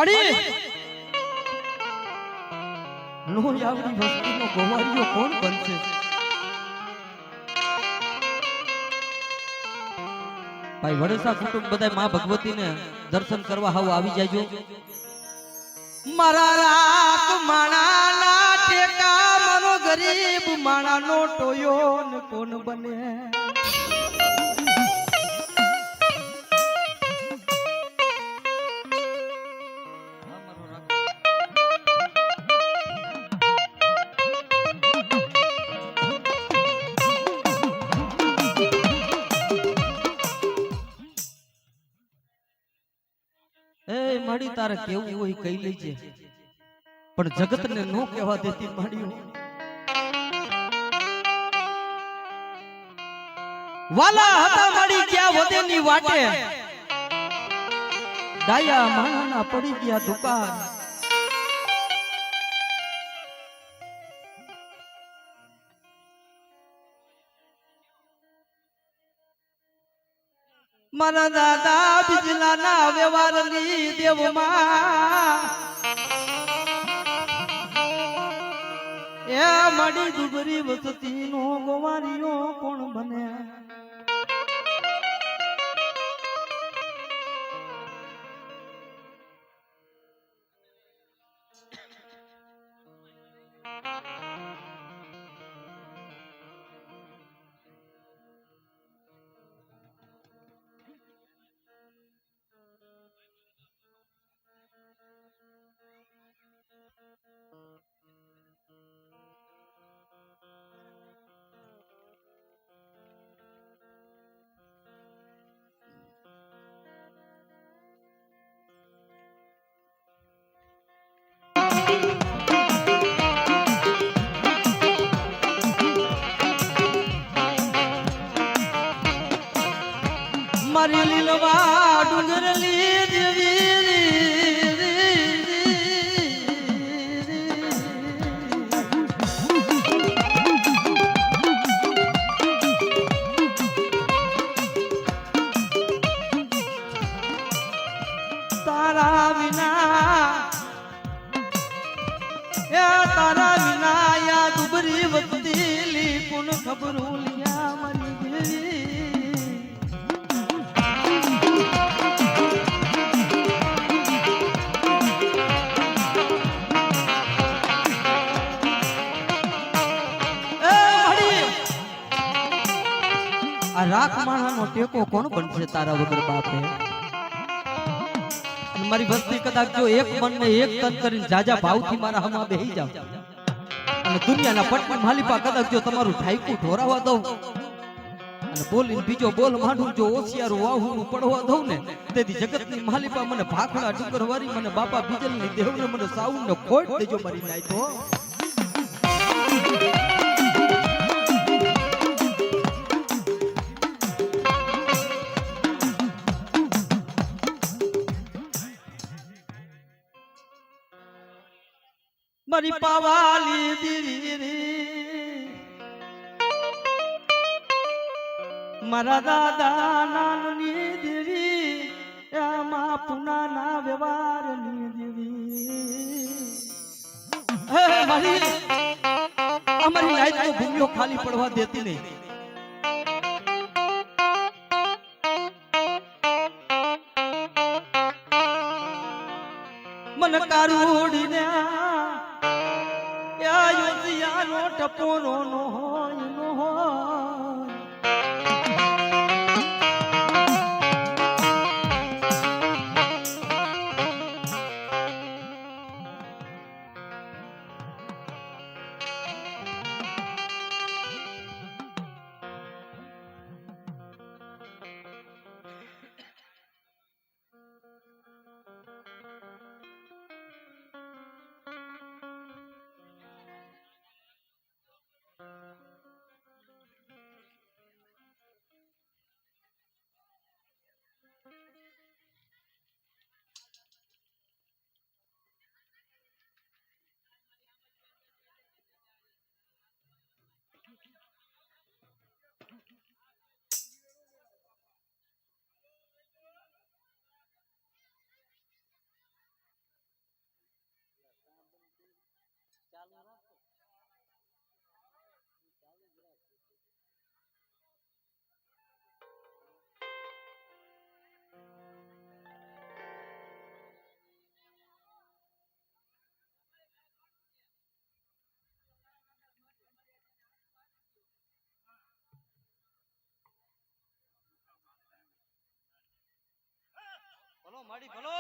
માડી નો આવડી વસ્તીનો ગોવારીઓ કોણ બનશે? ભાઈ વડસા કુટુંબ બધા માં ભગવતીને દર્શન કરવા હાવ આવી જાયજો. મારા રાત માણાના ટેકા મારો ગરીબ માણાનો ટોયો ને કોણ બને? માડી તારે કેવું હોય કહી લેજે, પણ જગત ને નો કહેવા દેતી માડી. વાલા હતા માડી ક્યાં વધેની વાટે, ડાયા માણાના પડી ગયા દુકાન. મારા દાદા બિજલાના વ્યવહારની દેવમાં એ માડી દુબરી વસતીનો ગોવારીઓ કોણ બને? મારી લીલવા ડુંગરલી દેવી તારા વિના યા દુબરી વતલી કોણ ખબરું લિયા મારી દેવી. આ રાખ માણાનો ટેકો કોણ બનશે તારા વગર બાપે? મારી વસ્તી કદાચ જો એક મન ને એક તન કરીને જાજા ભાવથી મારા હમા બેહી જાવ અને દુનિયાના પટની માલિપા કદાચ જો તમારું ઢાઈકું ઢોરાવા દઉં અને બોલીને બીજો બોલ માંડું જો ઓશિયારું વાહું પડવા દઉં ને, તેથી જગતની માલિપા મને ભાખડા ડુંગર વારી મને બાપા બીજલની દેવને મને સાઉન ને ખોટ દેજો મારી નાય તો. મારી પાવાલી દીરી મારા દાદા નાનની દેવી એમાં પુનાના વ્યવહારની દેવી. મારી અમારી લાઈફ તો ભૂમિઓ ખાલી પડવા દેતી નહીં. મને કારુડીને નો ટપોરો નો હોય નો હોય. માડી ભલો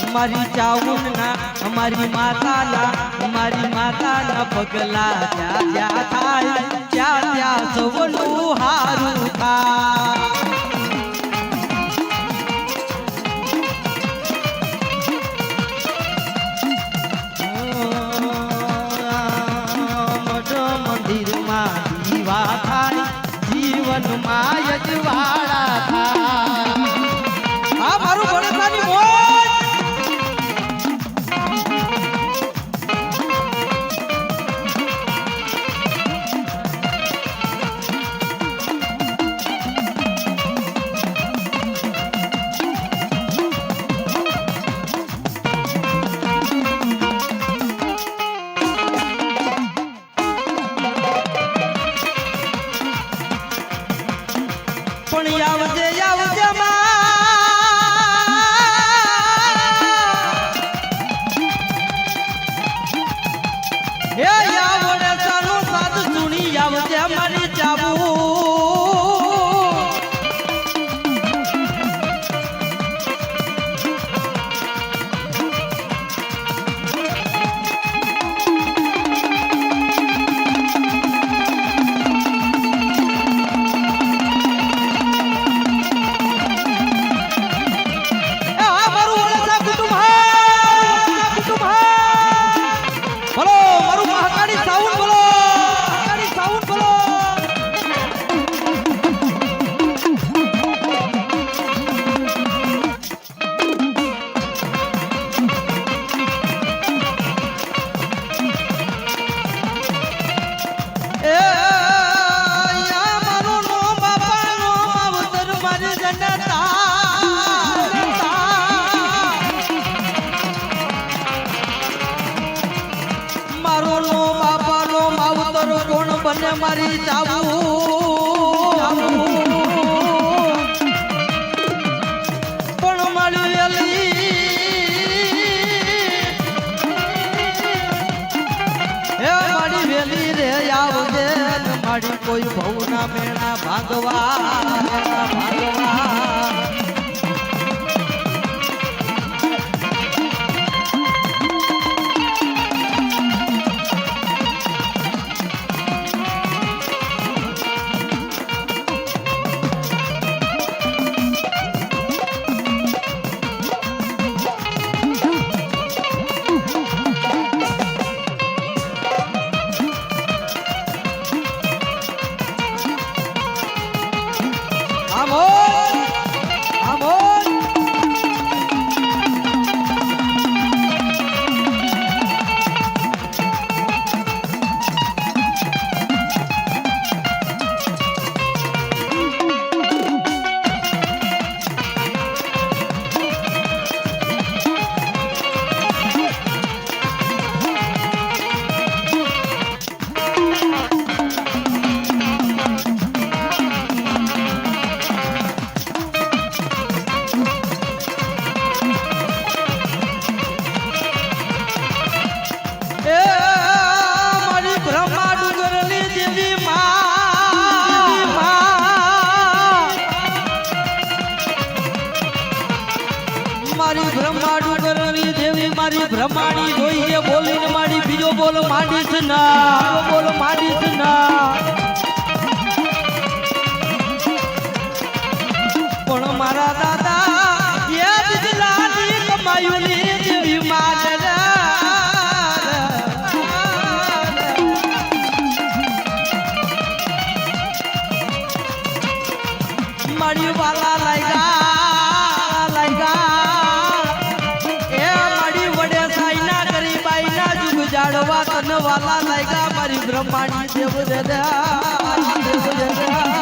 हमारी चाउन ना हमारी माता ना पगला जा जा थाय क्या क्या सवनु हारू था मंदिर मा दीवा थाय जीवन मा यजवाड़ा था आ मारू बड़सानी मोज बने मारी चाबू पण मारी वेली हे मारी वेली रे आवजे मारी कोई भवना मेणा भागवा Vamos! વાલા લાગ્યા મારી બ્રહ્માણી દેવ રે દેવ રે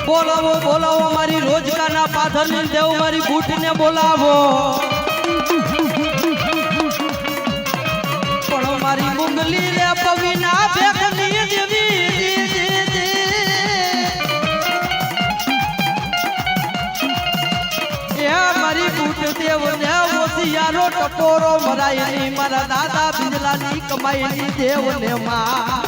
બોલાવો બોલાવો મારી રોજકાના પાથરની દેવ મારી બૂટને બોલાવો પણ મારી મુંગલી રે પવીના ભેખની દેવી એ મારી બૂટ દેવ ને ઓસિયારો ટપોરો મરાયની મારા દાદા બિજલાની કમાઈની દેવ ને માં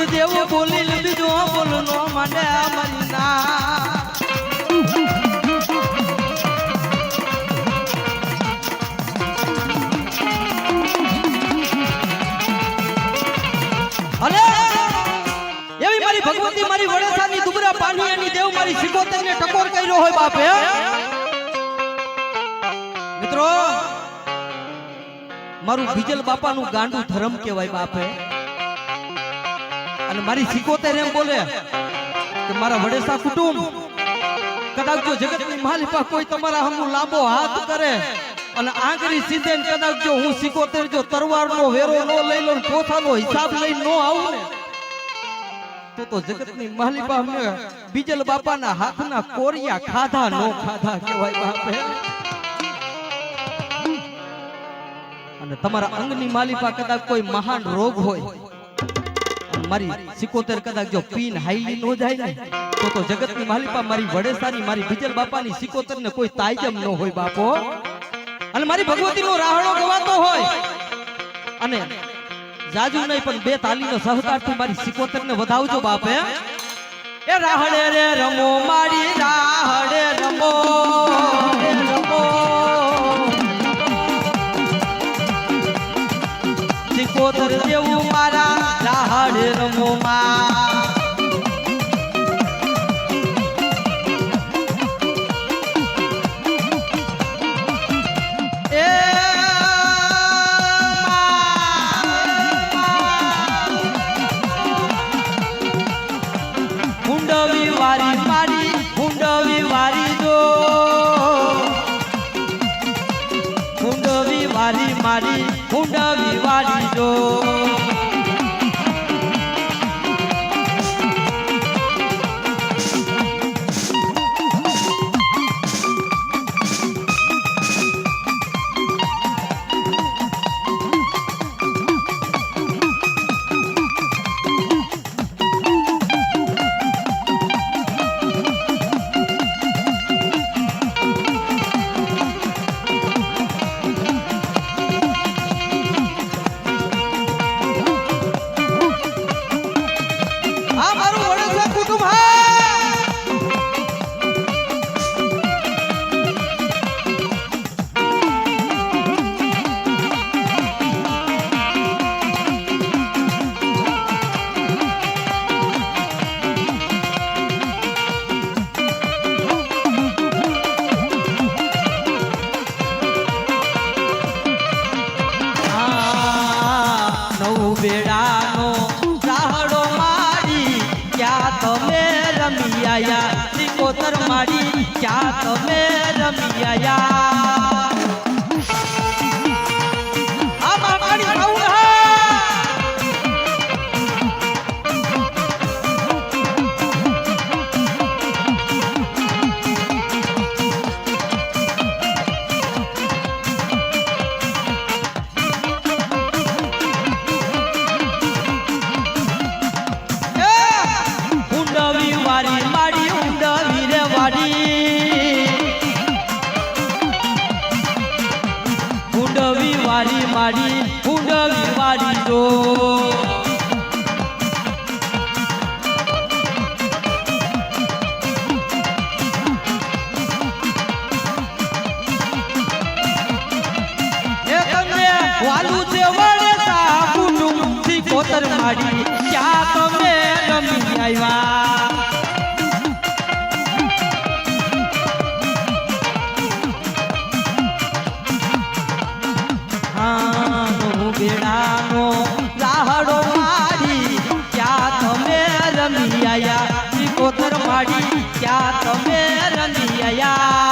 દેવ બોલી બીજો બોલનો મને મારી ના અલે એવી મારી ભગવતી મારી વડસાની દુબરા પાણીની દેવ મારી સિકોતરને ટકોર કર્યો હોય બાપે મિત્રો મારું બીજલ બાપાનું ગાંડું ધર્મ કહેવાય બાપે અને મારી સિકોતર એમ બોલે કે મારા વડેસા કુટુંબ કદાચ જો જગતની માલિકા કોઈ તમારા હમુ લાંબો હાથ કરે અને આંગળી સીધે કદાચ જો હું સિકોતર જો તરવારનો વેરો નો લઈ લો પોતાનો હિસાબ લઈ નો આવું ને તો જગતની માલિકા અમને બીજલ બાપાના હાથના કોરિયા ખાધા નો ખાધા કહેવાય બાપે અને તમારા અંગની માલિકા કદાચ કોઈ મહાન રોગ હોય મારી સિકોતર કદાચ જો પીન હાઈલી નો જાય ને તો જગતની માલિકા મારી વડેસાની મારી બીજલ બાપાની સિકોતર ને કોઈ તાઈજમ ન હોય બાપો અને મારી ભગવતી નો રાહડો ગવાતો હોય અને જાજુ નહીં પણ બે તાલીનો સહકારથી મારી સિકોતરને વધાવજો બાપ હે એ રાહડે રે રમો મારી રાહડે રમો રમો સિકોતર દેવું મારા રાહડે રમો માં મારી હુંડવી વાળી જો બેડાનો રાહડો મારી ક્યાં તમે રમી આયા સિકોતર મારી ક્યાં તમે રમી આયા આ મારી પાઉડા મારી હુંડવી વાળી જો એ તમને વાલું છે વળે તા કુટુંબ સિકોતર મારી ક્યાં તમે રમી આવ્યા બેડાનો રાહડો મારી ક્યાં તમે રમી આયા સિકોતર મારી ક્યાં તમે રમી આયા